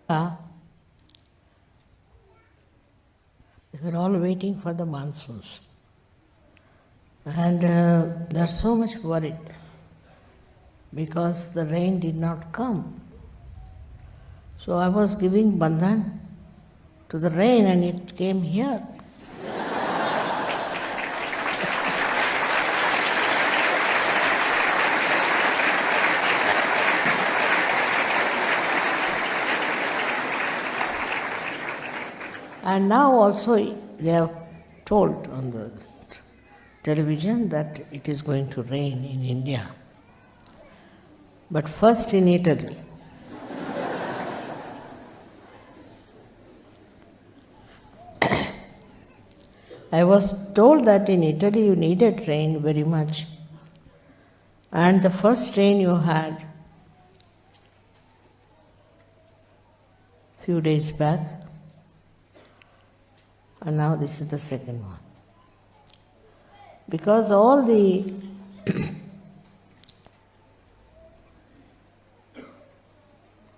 They were all waiting for the monsoons. And they are so much worried because the rain did not come. So I was giving bandhan to the rain and it came here. And now also they have told on the television that it is going to rain in India. But first in Italy. I was told that in Italy you needed rain very much. And the first rain you had few days back, and now this is the second one. Because all the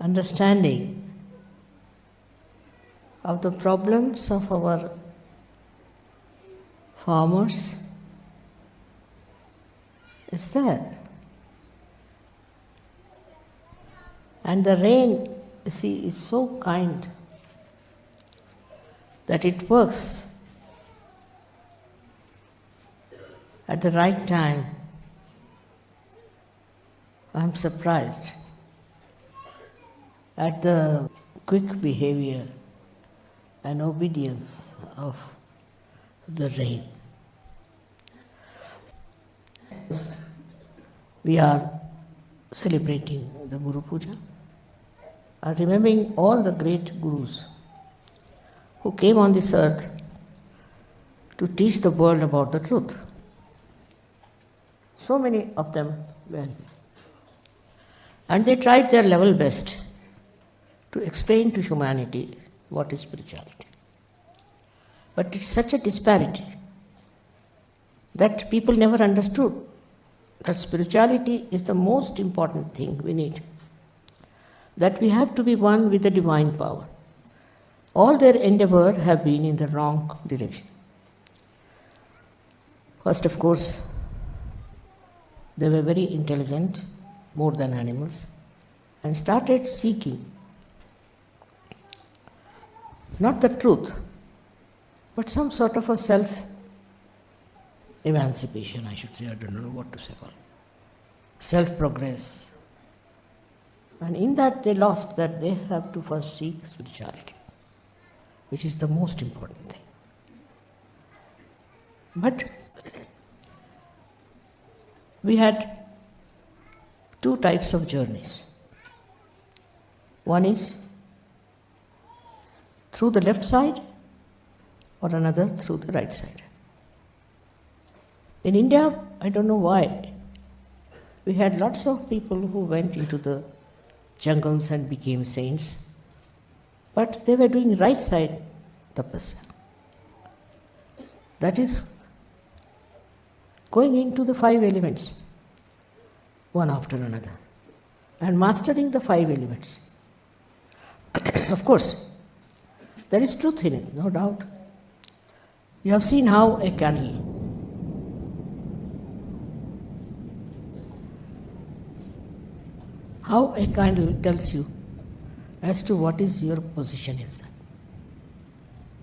understanding of the problems of our farmers is there. And the rain, you see, is so kind that it works at the right time. I'm surprised at the quick behavior and obedience of the rain. We are celebrating the Guru Puja, remembering all the great Gurus who came on this earth to teach the world about the truth. So many of them were. And they tried their level best to explain to humanity what is spirituality. But it's such a disparity that people never understood that spirituality is the most important thing we need. That we have to be one with the divine power. All their endeavor have been in the wrong direction. First, of course, they were very intelligent, more than animals, and started seeking not the truth, but some sort of a self-emancipation, I should say. I don't know what to say called. Self-progress. And in that they lost that they have to first seek spirituality, which is the most important thing. But we had two types of journeys. One is through the left side, or another through the right side. In India, I don't know why, we had lots of people who went into the jungles and became saints, but they were doing right side tapasya. That is going into the 5 elements, one after another, and mastering the 5 elements. Of course, there is truth in it, no doubt. You have seen how a candle tells you as to what is your position inside.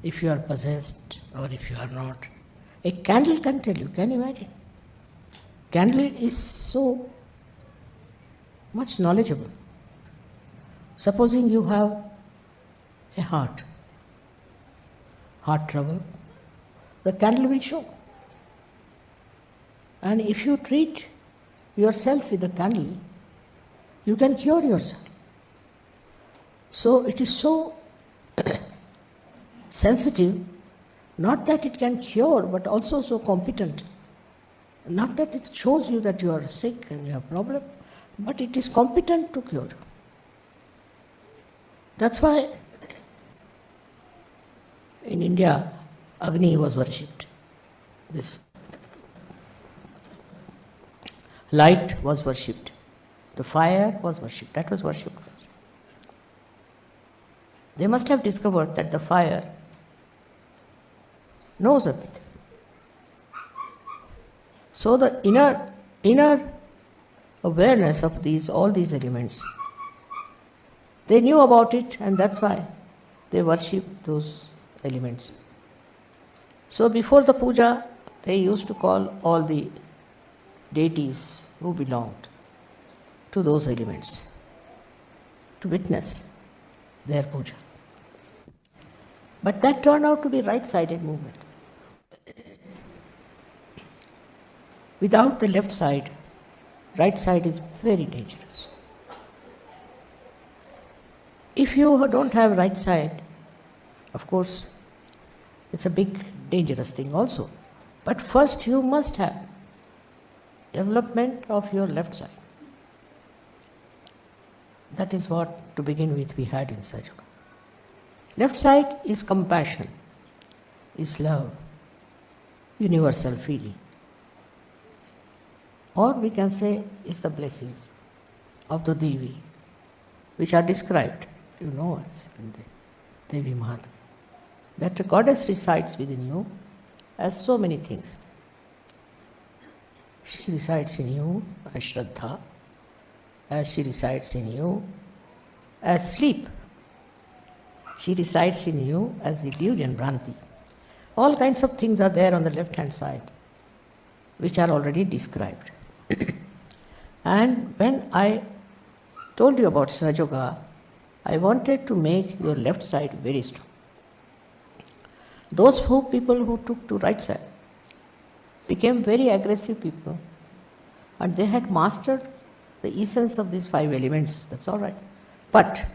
If you are possessed or if you are not. A candle can tell you, can you imagine? Candle is so much knowledgeable. Supposing you have a heart trouble, the candle will show. And if you treat yourself with the candle, you can cure yourself. So it is so sensitive, not that it can cure, but also so competent. Not that it shows you that you are sick and you have a problem, but it is competent to cure. That's why in India, Agni was worshipped. This light was worshipped. The fire was worshipped. That was worshipped. They must have discovered that the fire knows everything. So the inner awareness of all these elements, they knew about it, and that's why they worshipped those elements. So before the puja, they used to call all the deities who belonged to those elements to witness their puja. But that turned out to be right-sided movement. Without the left side, right side is very dangerous. If you don't have right side, of course, it's a big dangerous thing also. But first you must have development of your left side. That is what, to begin with, we had in Sahaja Yoga. Left side is compassion, is love, universal feeling. Or we can say is the blessings of the Devi, which are described, you know, as in the Devi Mahatma. That the goddess resides within you as so many things. She resides in you as Shraddha, as she resides in you as sleep. She resides in you as illusion, Bhranti. All kinds of things are there on the left-hand side, which are already described. And when I told you about Sahaja Yoga, I wanted to make your left side very strong. Those people who took to right side became very aggressive people, and they had mastered the essence of these 5 elements, that's all right. But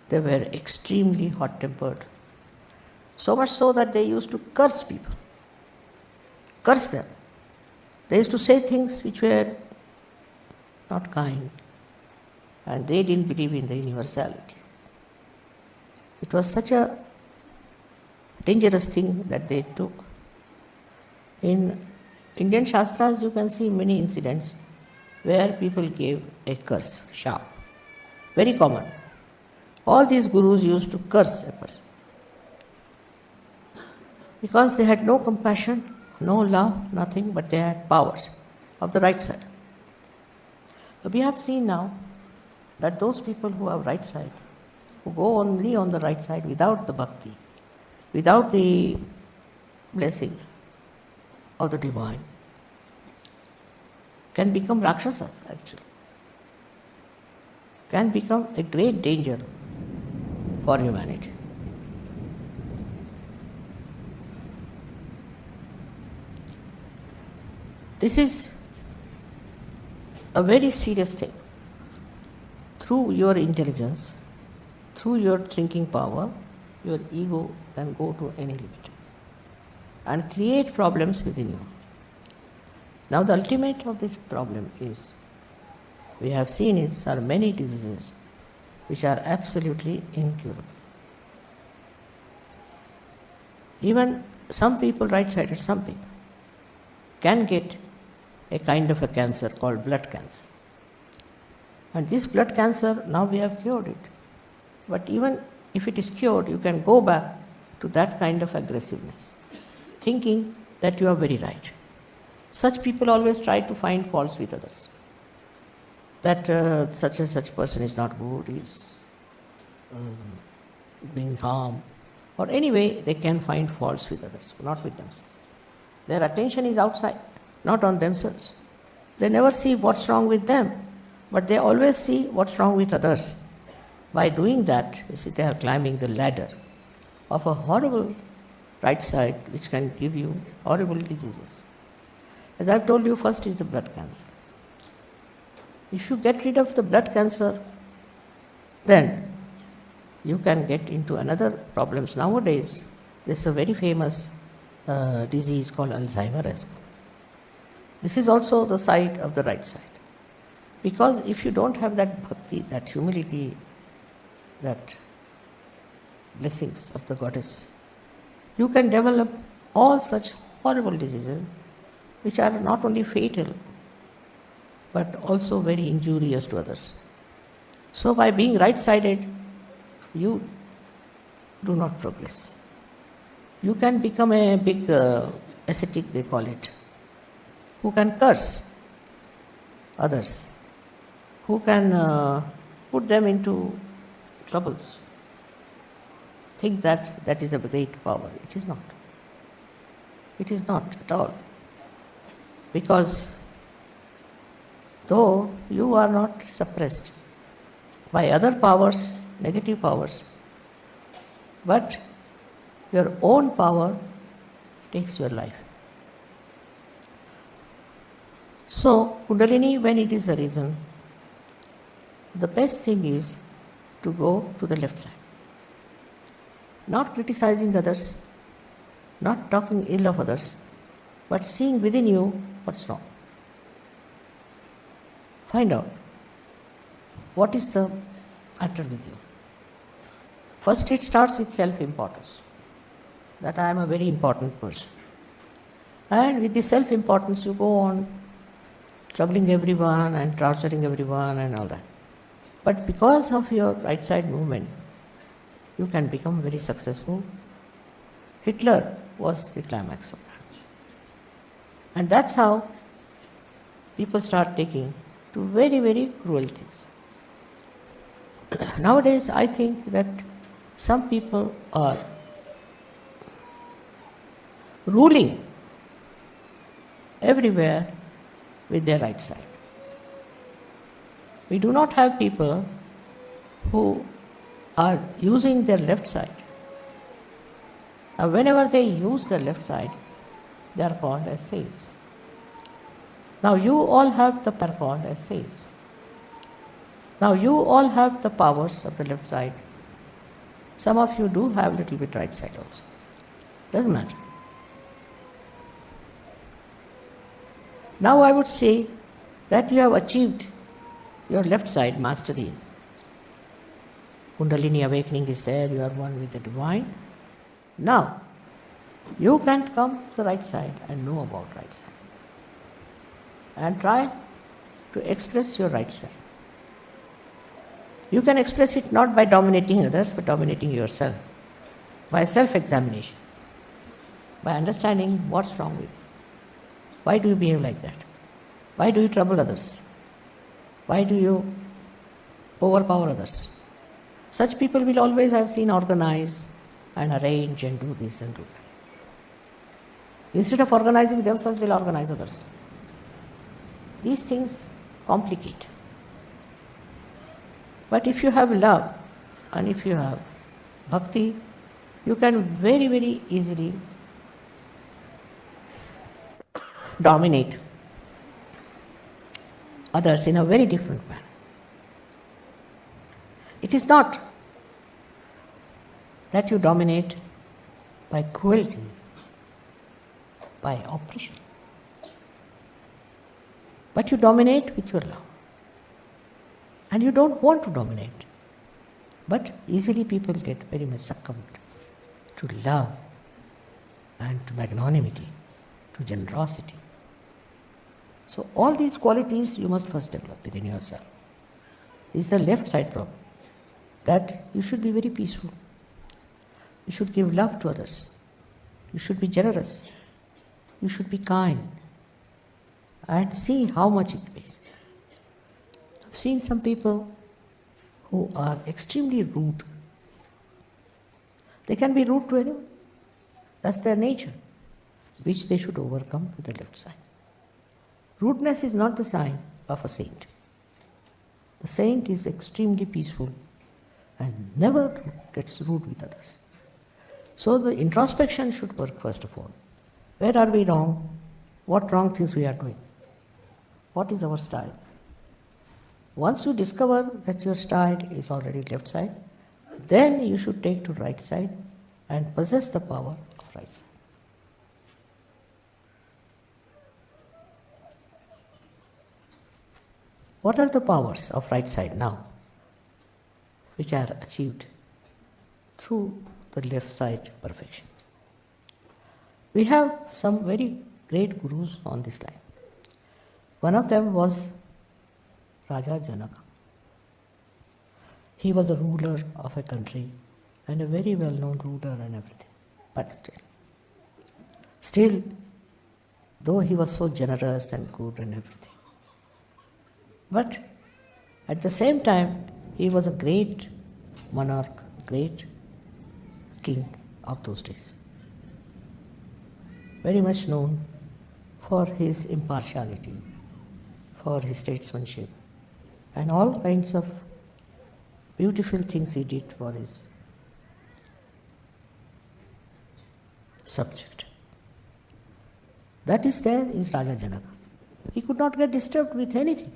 they were extremely hot-tempered, so much so that they used to curse people, curse them. They used to say things which were not kind, and they didn't believe in the universality. It was such a dangerous thing that they took. In Indian Shastras, you can see many incidents where people gave a curse, sharp, very common. All these gurus used to curse a person because they had no compassion, no love, nothing, but they had powers of the right side. We have seen now that those people who have right side, who go only on the right side without the bhakti, without the blessing of the divine, can become Rakshasas actually, can become a great danger for humanity. This is a very serious thing. Through your intelligence, through your thinking power, your ego can go to any limit and create problems within you. Now the ultimate of this problem is, we have seen are many diseases which are absolutely incurable. Even some people, right-sided, some people can get a kind of a cancer called blood cancer. And this blood cancer, now we have cured it. But even if it is cured, you can go back to that kind of aggressiveness, thinking that you are very right. Such people always try to find faults with others. That such and such person is not good, is being harmed. Or anyway, they can find faults with others, not with themselves. Their attention is outside, not on themselves. They never see what's wrong with them, but they always see what's wrong with others. By doing that, you see, they are climbing the ladder of a horrible right side which can give you horrible diseases. As I've told you, first is the blood cancer. If you get rid of the blood cancer, then you can get into another problems. Nowadays, there's a very famous disease called Alzheimer's. This is also the side of the right side. Because if you don't have that bhakti, that humility, that blessings of the goddess, you can develop all such horrible diseases which are not only fatal but also very injurious to others. So by being right-sided, you do not progress. You can become a big ascetic, they call it, who can curse others, who can put them into troubles. Think that that is a great power. It is not. It is not at all. Because though you are not suppressed by other powers, negative powers, but your own power takes your life. So, Kundalini, when it is arisen, the best thing is to go to the left side. Not criticizing others, not talking ill of others, but seeing within you what's wrong. Find out what is the matter with you. First, it starts with self-importance, that I am a very important person. And with the self-importance, you go on troubling everyone and torturing everyone and all that. But because of your right side movement, you can become very successful. Hitler was the climax of that. And that's how people start taking to very, very cruel things. Nowadays, I think that some people are ruling everywhere with their right side. We do not have people who are using their left side. And whenever they use their left side, they are called as saints. Now you all have the power called as saints. Now you all have the powers of the left side. Some of you do have a little bit right side also. Doesn't matter. Now I would say that you have achieved your left side mastery. Kundalini awakening is there, you are one with the divine. Now, you can come to the right side and know about right side. And try to express your right side. You can express it not by dominating others, but dominating yourself. By self-examination. By understanding what's wrong with you. Why do you behave like that? Why do you trouble others? Why do you overpower others? Such people will always, I have seen, organize and arrange and do this and do that. Instead of organizing themselves, they'll organize others. These things complicate. But if you have love and if you have bhakti, you can very, very easily dominate others in a very different manner. It is not that you dominate by cruelty, by oppression, but you dominate with your love. And you don't want to dominate, but easily people get very much succumbed to love and to magnanimity, to generosity. So all these qualities you must first develop within yourself. It's the left side problem, that you should be very peaceful. You should give love to others. You should be generous. You should be kind. And see how much it pays. I've seen some people who are extremely rude. They can be rude to anyone. That's their nature, which they should overcome with the left side. Rudeness is not the sign of a saint. The saint is extremely peaceful and never gets rude with others. So the introspection should work first of all. Where are we wrong? What wrong things we are doing? What is our style? Once you discover that your style is already left side, then you should take to right side and possess the power of right side. What are the powers of right side now, which are achieved through the left side perfection? We have some very great gurus on this line. One of them was Raja Janaka. He was a ruler of a country and a very well-known ruler and everything. But still, though he was so generous and good and everything, but at the same time, he was a great monarch, great king of those days. Very much known for his impartiality, for his statesmanship, and all kinds of beautiful things he did for his subject. That is there is Raja Janaka. He could not get disturbed with anything.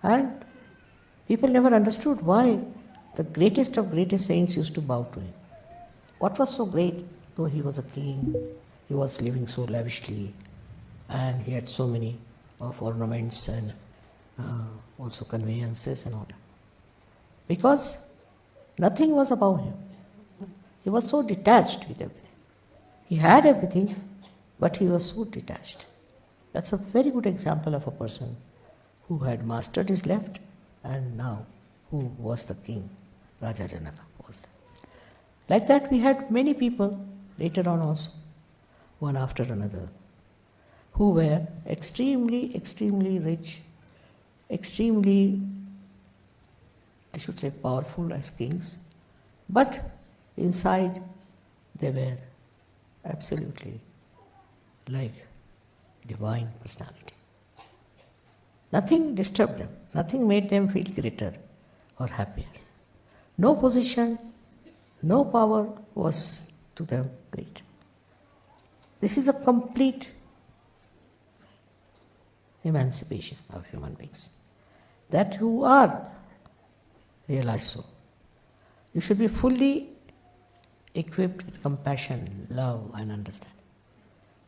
And people never understood why the greatest of greatest saints used to bow to him. What was so great? Though he was a king, he was living so lavishly, and he had so many of ornaments and also conveyances and all that. Because nothing was above him. He was so detached with everything. He had everything, but he was so detached. That's a very good example of a person who had mastered his left and now who was the king. Raja Janaka was there. Like that we had many people later on also, one after another, who were extremely, extremely rich, extremely, I should say, powerful as kings, but inside they were absolutely like divine personality. Nothing disturbed them, nothing made them feel greater or happier. No position, no power was to them great. This is a complete emancipation of human beings. That you are realized so. You should be fully equipped with compassion, love and understanding.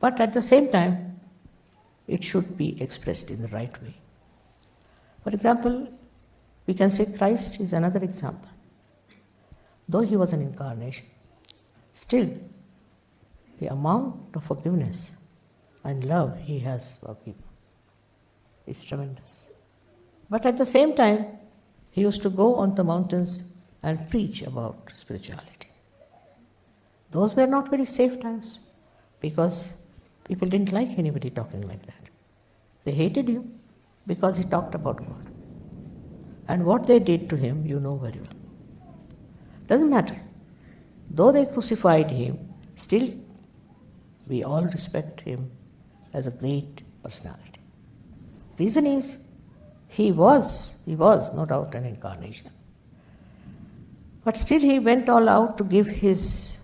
But at the same time, it should be expressed in the right way. For example, we can say Christ is another example. Though he was an incarnation, still the amount of forgiveness and love he has for people is tremendous. But at the same time, he used to go on the mountains and preach about spirituality. Those were not very safe times because people didn't like anybody talking like that. They hated you because he talked about God. And what they did to him, you know very well. Doesn't matter. Though they crucified him, still we all respect him as a great personality. Reason is, he was no doubt an incarnation. But still he went all out to give his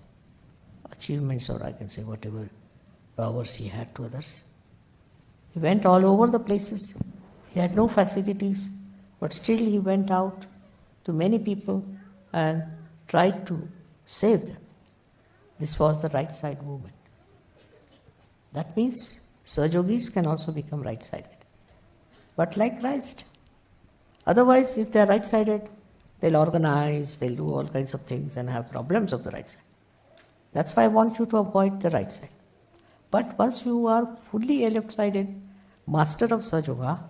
achievements, or I can say whatever powers he had to others. He went all over the places. He had no facilities, but still he went out to many people and tried to save them. This was the right side movement. That means Sahajogis can also become right-sided. But like Christ. Otherwise, if they are right-sided, they'll organize, they'll do all kinds of things and have problems of the right side. That's why I want you to avoid the right side. But once you are fully a left-sided master of Sahaja,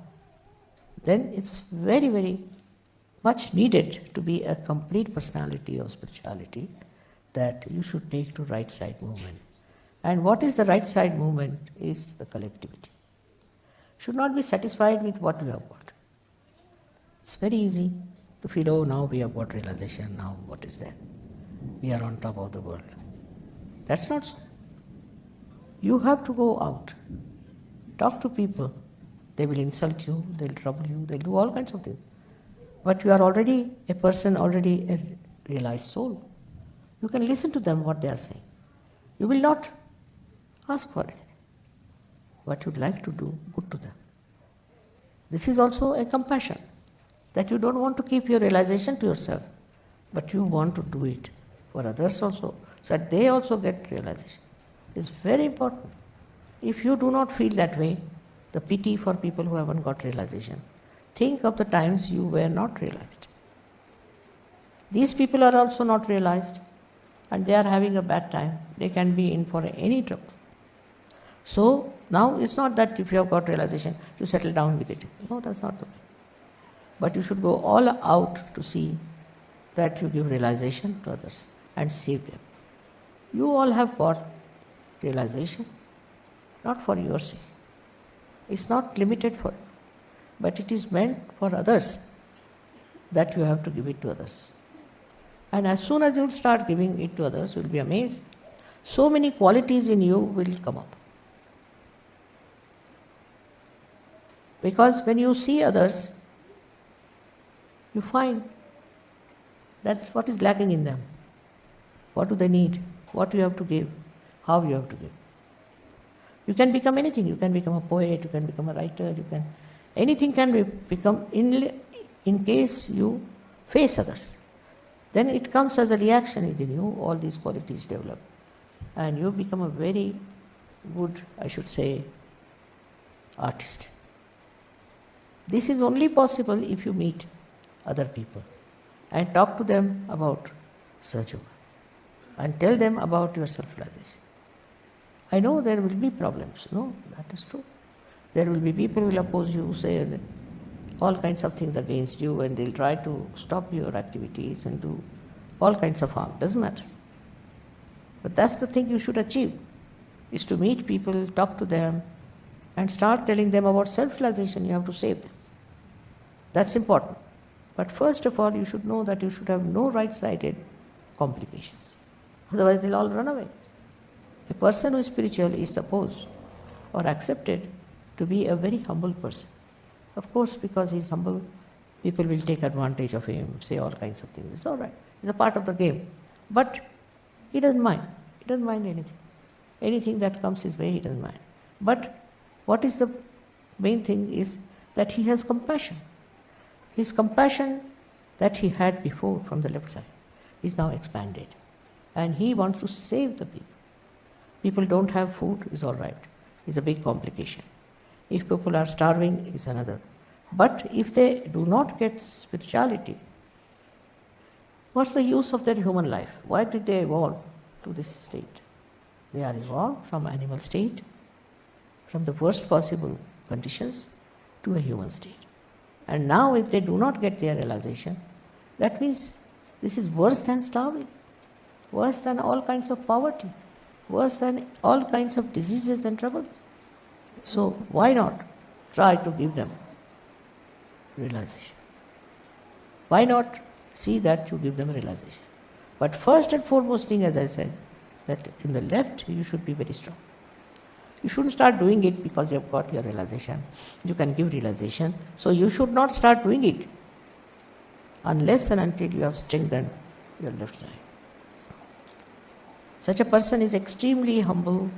then it's very, very much needed to be a complete personality of spirituality that you should take to right side movement. And what is the right side movement is the collectivity. Should not be satisfied with what we have got. It's very easy to feel, oh, now we have got realization, now what is there? We are on top of the world. That's not so. You have to go out, talk to people. They will insult you, they'll trouble you, they'll do all kinds of things. But you are already a person, already a realized soul. You can listen to them, what they are saying. You will not ask for anything, but you'd like to do good to them. This is also a compassion, that you don't want to keep your realization to yourself, but you want to do it for others also, so that they also get realization. It's very important. If you do not feel that way, the pity for people who haven't got realization, think of the times you were not realized. These people are also not realized, and they are having a bad time. They can be in for any trouble. So now it's not that if you have got realization, you settle down with it. No, that's not the way. But you should go all out to see that you give realization to others and save them. You all have got realization, not for your sake. It's not limited for you, but it is meant for others, that you have to give it to others. And as soon as you start giving it to others, you will be amazed. So many qualities in you will come up. Because when you see others, you find that's what is lacking in them. What do they need? What you have to give? How you have to give? You can become anything. You can become a poet, you can become a writer, anything can become in case you face others. Then it comes as a reaction within you, all these qualities develop. And you become a very good, I should say, artist. This is only possible if you meet other people and talk to them about Sahaja Yoga and tell them about your self-realization. I know there will be problems. No, that is true. There will be people who will oppose you, say all kinds of things against you, and they'll try to stop your activities and do all kinds of harm. Doesn't matter. But that's the thing you should achieve, is to meet people, talk to them, and start telling them about self-realization. You have to save them. That's important. But first of all, you should know that you should have no right-sided complications. Otherwise, they'll all run away. A person who is spiritual is supposed or accepted to be a very humble person. Of course, because he's humble, people will take advantage of him, say all kinds of things. It's all right. It's a part of the game. But he doesn't mind. He doesn't mind anything. Anything that comes his way, he doesn't mind. But what is the main thing is that he has compassion. His compassion that he had before from the left side is now expanded. And he wants to save the people. People don't have food is all right. It's a big complication. If people are starving is another. But if they do not get spirituality, what's the use of their human life? Why did they evolve to this state? They are evolved from animal state, from the worst possible conditions, to a human state. And now if they do not get their realization, that means this is worse than starving, worse than all kinds of poverty, worse than all kinds of diseases and troubles. So why not try to give them realization? Why not see that you give them realization? But first and foremost thing, as I said, that in the left you should be very strong. You shouldn't start doing it because you have got your realization. You can give realization. So you should not start doing it unless and until you have strengthened your left side. Such a person is extremely humble,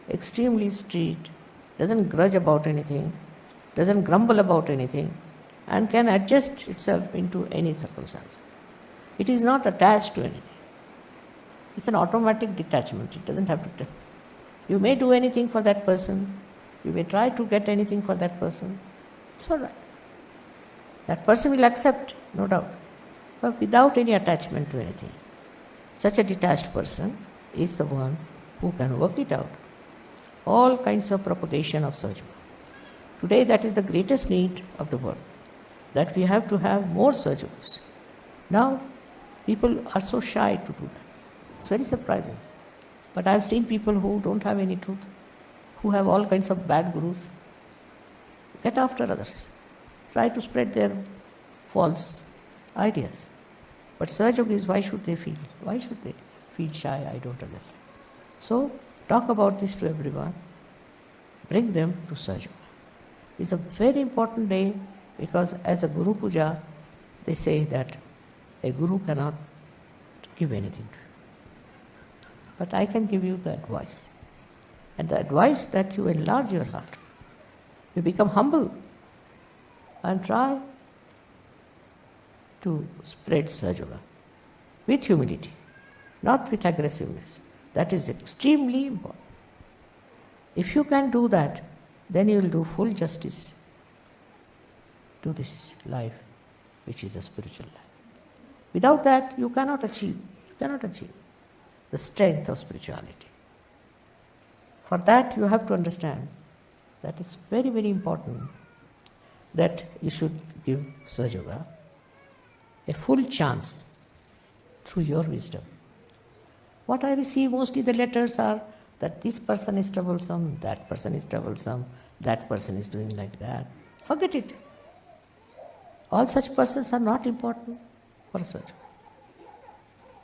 extremely straight, doesn't grudge about anything, doesn't grumble about anything, and can adjust itself into any circumstance. It is not attached to anything. It's an automatic detachment. It doesn't have to. You may do anything for that person. You may try to get anything for that person. It's all right. That person will accept, no doubt, but without any attachment to anything. Such a detached person is the one who can work it out. All kinds of propagation of Sahaja Yoga. Today that is the greatest need of the world, that we have to have more Sahaja Yogas. Now people are so shy to do that. It's very surprising. But I have seen people who don't have any truth, who have all kinds of bad gurus. Get after others. Try to spread their false ideas. But Sahaja Yogis, why should they feel? Why should they feel shy? I don't understand. So, talk about this to everyone. Bring them to Sahaja Yoga. It's a very important day because as a Guru Puja, they say that a Guru cannot give anything to you. But I can give you the advice. And the advice that you enlarge your heart. You become humble and try to spread Sahaja Yoga with humility, not with aggressiveness. That is extremely important. If you can do that, then you will do full justice to this life, which is a spiritual life. Without that, you cannot achieve the strength of spirituality. For that, you have to understand that it's very, very important that you should give Sahaja Yoga a full chance through your wisdom. What I receive mostly the letters are that this person is troublesome, that person is troublesome, that person is doing like that. Forget it. All such persons are not important for such.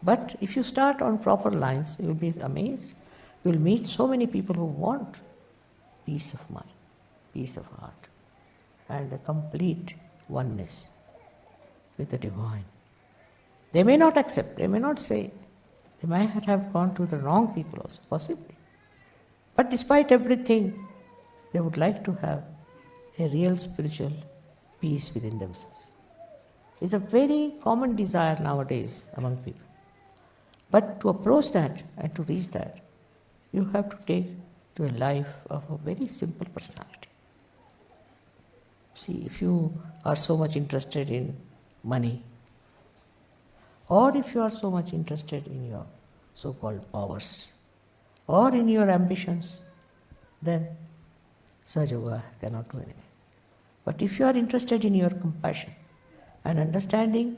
But if you start on proper lines, you will be amazed. You will meet so many people who want peace of mind, peace of heart, and a complete oneness with the divine. They may not accept, they may not say, they might have gone to the wrong people also, possibly. But despite everything, they would like to have a real spiritual peace within themselves. It's a very common desire nowadays among people. But to approach that and to reach that, you have to take to a life of a very simple personality. See, if you are so much interested in money, or if you are so much interested in your so-called powers, or in your ambitions, then Sahaja Yoga cannot do anything. But if you are interested in your compassion and understanding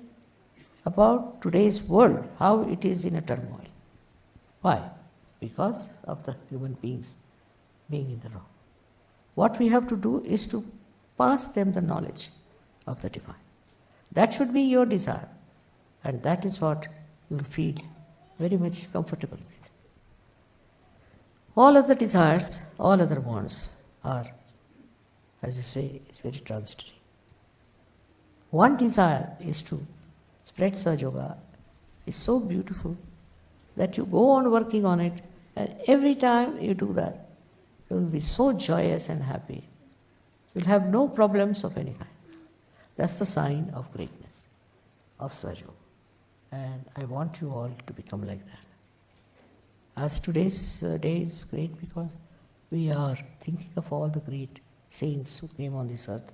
about today's world, how it is in a turmoil. Why? Because of the human beings being in the wrong. What we have to do is to pass them the knowledge of the divine. That should be your desire, and that is what you will feel very much comfortable with. All other desires, all other wants are, as you say, it's very transitory. One desire is to spread Sahaja Yoga, is so beautiful that you go on working on it, and every time you do that, you will be so joyous and happy. You will have no problems of any kind. That's the sign of greatness, of Sahaja Yoga. And I want you all to become like that. As today's day is great because we are thinking of all the great saints who came on this earth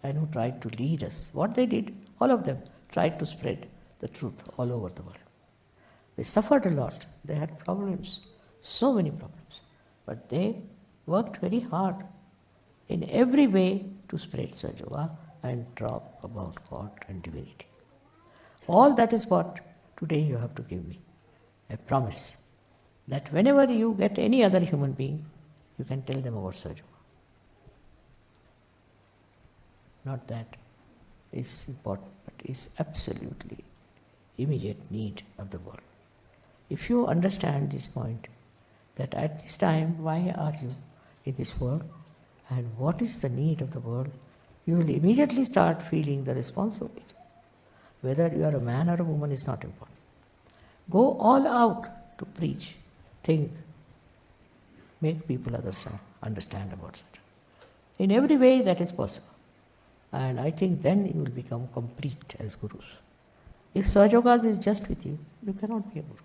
and who tried to lead us. What they did, all of them tried to spread the truth all over the world. They suffered a lot. They had problems, so many problems. But they worked very hard in every way to spread Sahaja Yoga and talk about God and divinity. All that is what today you have to give me, a promise that whenever you get any other human being, you can tell them about Sahaja Yoga. Not that is important, but is absolutely immediate need of the world. If you understand this point, that at this time, why are you in this world and what is the need of the world, you will immediately start feeling the responsibility. Whether you are a man or a woman is not important. Go all out to preach, think, make people understand about it. In every way that is possible. And I think then you will become complete as gurus. If Sahaja Yoga is just with you, you cannot be a guru.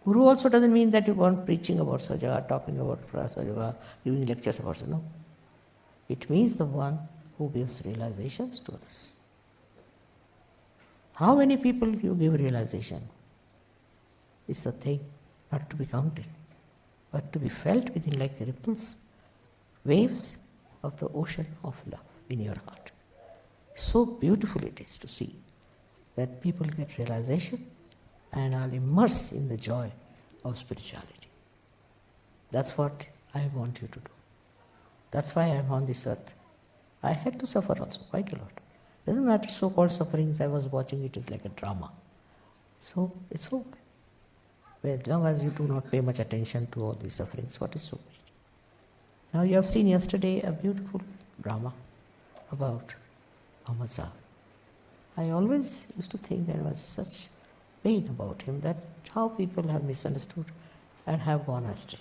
Guru also doesn't mean that you go on preaching about Sahaja Yoga, talking about Sahaja Yoga, giving lectures about it. No. It means the one who gives realizations to others. How many people you give realization is the thing not to be counted, but to be felt within like ripples, waves of the ocean of love in your heart. So beautiful it is to see that people get realization and are immersed in the joy of spirituality. That's what I want you to do. That's why I am on this earth. I had to suffer also quite a lot. Doesn't matter so-called sufferings, I was watching it as like a drama. So it's okay. But as long as you do not pay much attention to all these sufferings, what is so great? Now you have seen yesterday a beautiful drama about Muhammad Sahib. I always used to think there was such pain about him, that how people have misunderstood and have gone astray.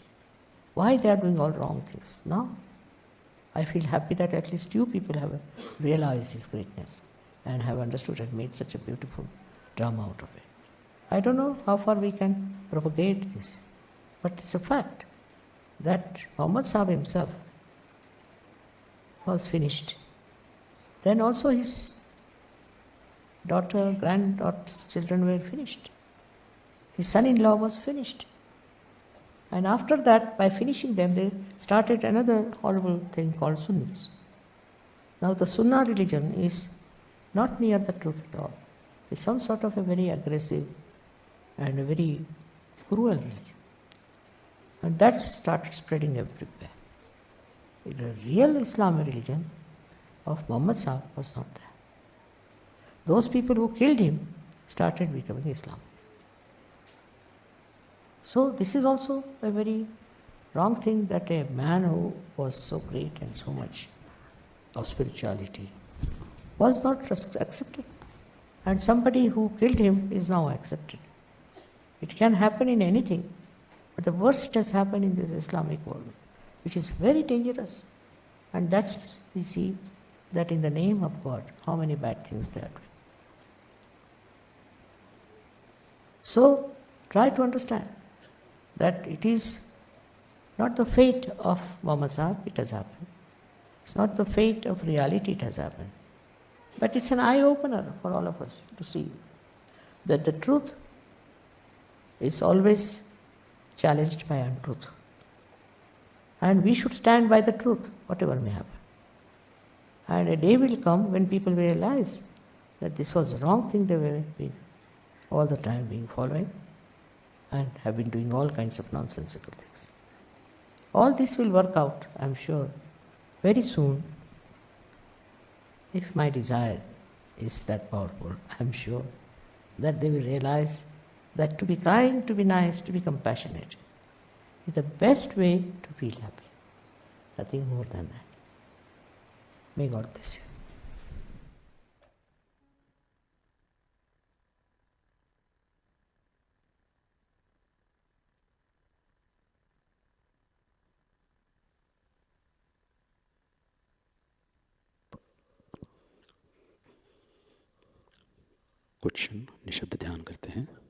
Why they are doing all wrong things. Now, I feel happy that at least you people have realized his greatness and have understood and made such a beautiful drama out of it. I don't know how far we can propagate this, but it's a fact that Muhammad Sahib himself was finished. Then also his daughter, granddaughter's children were finished. His son-in-law was finished. And after that, by finishing them, they started another horrible thing called Sunnis. Now the Sunnah religion is not near the truth at all. It's some sort of a very aggressive and a very cruel religion. And that started spreading everywhere. The real Islamic religion of Muhammad Sahib was not there. Those people who killed him started becoming Islam. So this is also a very wrong thing, that a man who was so great and so much of spirituality was not accepted. And somebody who killed him is now accepted. It can happen in anything, but the worst has happened in this Islamic world, which is very dangerous. And that's, we see that in the name of God, how many bad things they are doing. So, try to understand that it is not the fate of Muhammad Sahib, it has happened. It's not the fate of reality, it has happened. But it's an eye-opener for all of us to see that the truth is always challenged by untruth. And we should stand by the truth, whatever may happen. And a day will come when people will realize that this was the wrong thing they were all the time being following and have been doing all kinds of nonsensical things. All this will work out, I'm sure, very soon. If my desire is that powerful, I'm sure that they will realize that to be kind, to be nice, to be compassionate is the best way to feel happy. Nothing more than that. May God bless you. कुछ क्षण निशब्द ध्यान करते हैं.